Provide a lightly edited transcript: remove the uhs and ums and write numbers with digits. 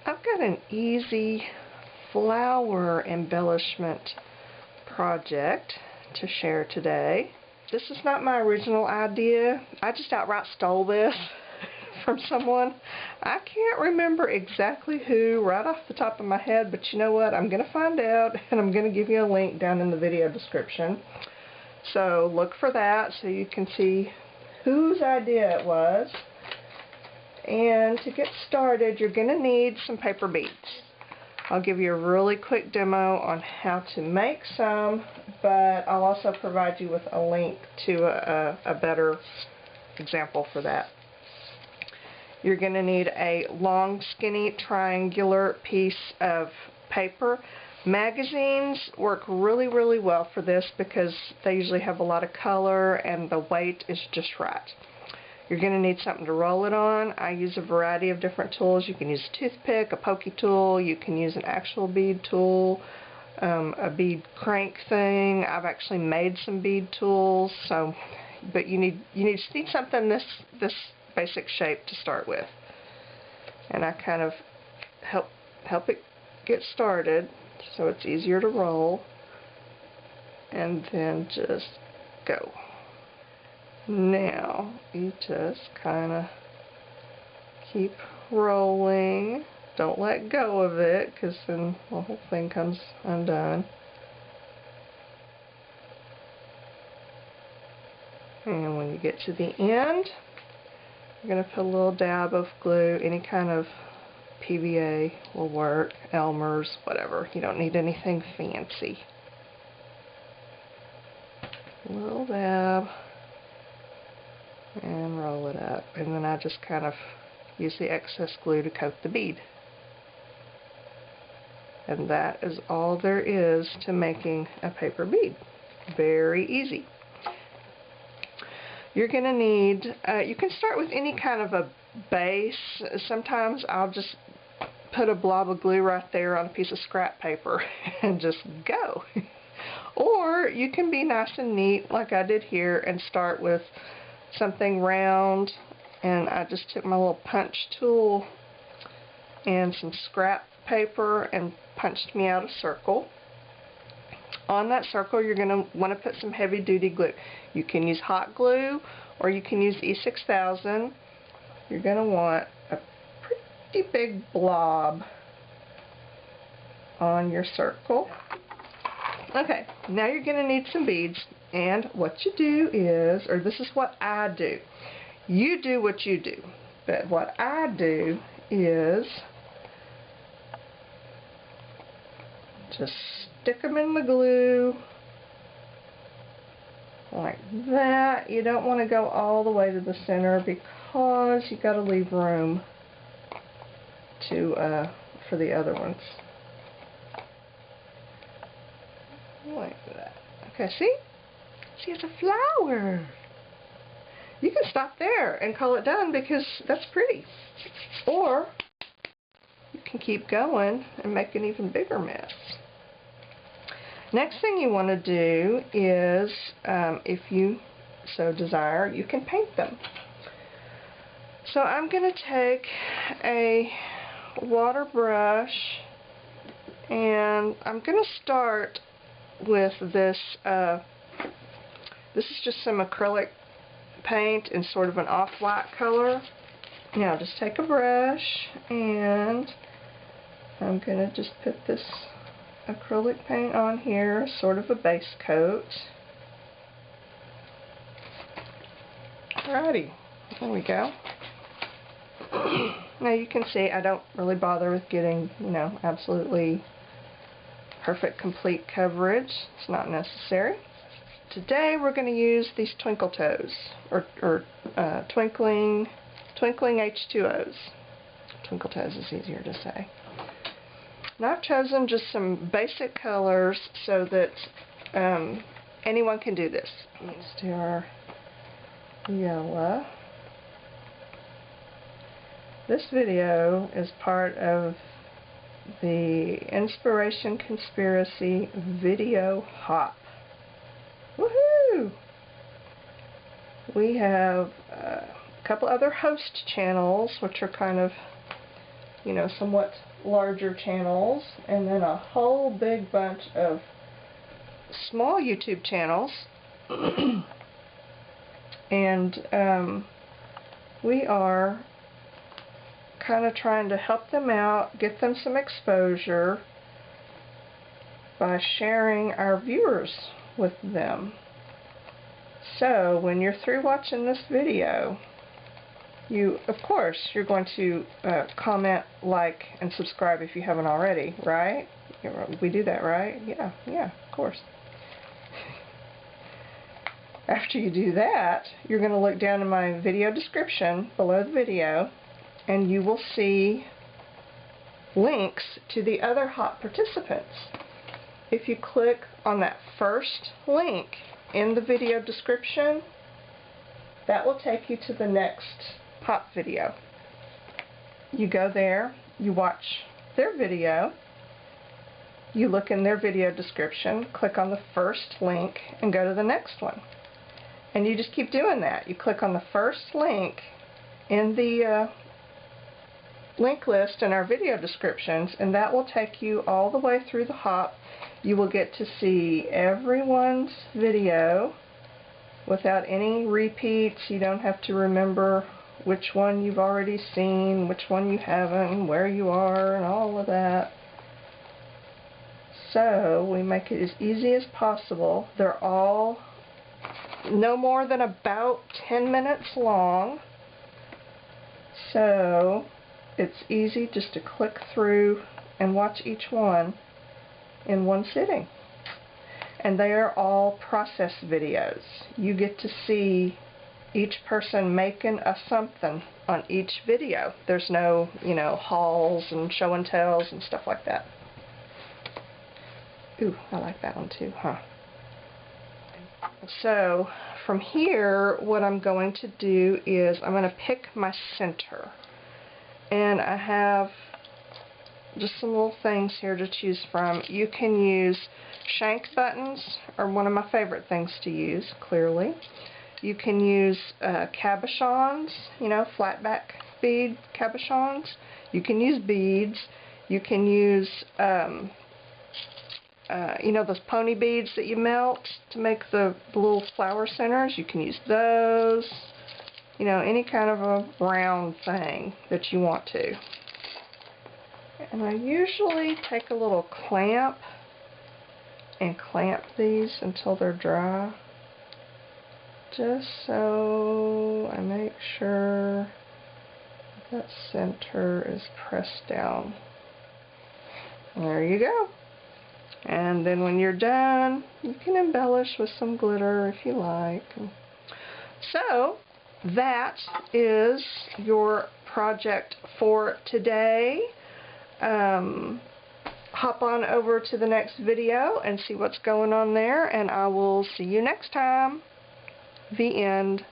I've got an easy flower embellishment project to share today. This is not my original idea. I just outright stole this from someone. I can't remember exactly who right off the top of my head, but you know what? I'm going to find out, and I'm going to give you a link down in the video description. So look for that so you can see whose idea it was. And to get started, you're going to need some paper beads. I'll give you a really quick demo on how to make some, but I'll also provide you with a link to a better example for that. You're going to need a long, skinny, triangular piece of paper. Magazines work really, really well for this because they usually have a lot of color and the weight is just right. You're going to need something to roll it on. I use a variety of different tools. You can use a toothpick, a pokey tool, you can use an actual bead tool, a bead crank thing. I've actually made some bead tools, but you need something this basic shape to start with. And I kind of help it get started so it's easier to roll, and then just go. Now, you just kind of keep rolling. Don't let go of it, because then the whole thing comes undone. And when you get to the end, you're going to put a little dab of glue. Any kind of PVA will work. Elmer's, whatever. You don't need anything fancy. A little dab. And roll it up, and then I just kind of use the excess glue to coat the bead. And that is all there is to making a paper bead. Very easy. You're going to need, you can start with any kind of a base. Sometimes I'll just put a blob of glue right there on a piece of scrap paper and just go. Or you can be nice and neat like I did here and start with something round, and I just took my little punch tool and some scrap paper and punched me out a circle. On that circle, you're going to want to put some heavy duty glue. You can use hot glue or you can use E6000. You're going to want a pretty big blob on your circle. Okay, now you're going to need some beads, and what you do is, or this is what I do. You do what you do, but what I do is just stick them in the glue like that. You don't want to go all the way to the center because you got to leave room to for the other ones. Like that. Okay, see? See, it's a flower. You can stop there and call it done because that's pretty. Or you can keep going and make an even bigger mess. Next thing you want to do is, if you so desire, you can paint them. So I'm going to take a water brush, and I'm going to start with this. This is just some acrylic paint in sort of an off-white color. Now just take a brush, and I'm going to just put this acrylic paint on here, sort of a base coat. Alrighty, there we go. Now you can see I don't really bother with getting, absolutely perfect complete coverage. It's not necessary. Today we're going to use these twinkle toes, or twinkling H2Os. Twinkle toes is easier to say. Now I've chosen just some basic colors so that anyone can do this. Let's do our yellow. This video is part of the Inspiration Conspiracy video hop. Woohoo! We have a couple other host channels which are kind of you know, somewhat larger channels, and then a whole big bunch of small YouTube channels. And we are kind of trying to help them out, get them some exposure by sharing our viewers with them. So when you're through watching this video, of course, you're going to comment, like, and subscribe if you haven't already, right? We do that, right? Yeah, of course. After you do that, you're going to look down in my video description below the video, and you will see links to the other hot participants. If you click on that first link in the video description, that will take you to the next hot video. You go there, you watch their video, you look in their video description, click on the first link, and go to the next one. And you just keep doing that. You click on the first link in the link list in our video descriptions, and that will take you all the way through the hop. You will get to see everyone's video without any repeats. You don't have to remember which one you've already seen, which one you haven't, and where you are, and all of that. So we make it as easy as possible. They're all no more than about 10 minutes long, so it's easy just to click through and watch each one in one sitting. And they are all process videos. You get to see each person making a something on each video. There's no, you know, hauls and show and tells and stuff like that. Ooh, I like that one too, huh? So from here, what I'm going to do is I'm going to pick my center. And I have just some little things here to choose from. You can use shank buttons, are one of my favorite things to use, clearly. You can use cabochons, you know, flatback bead cabochons. You can use beads. You can use you know, those pony beads that you melt to make the little flower centers. You can use those. You know, any kind of a round thing that you want to. And I usually take a little clamp and clamp these until they're dry, just so I make sure that center is pressed down. There you go. And then when you're done, you can embellish with some glitter if you like. So that is your project for today. Hop on over to the next video and see what's going on there, and I will see you next time. The end.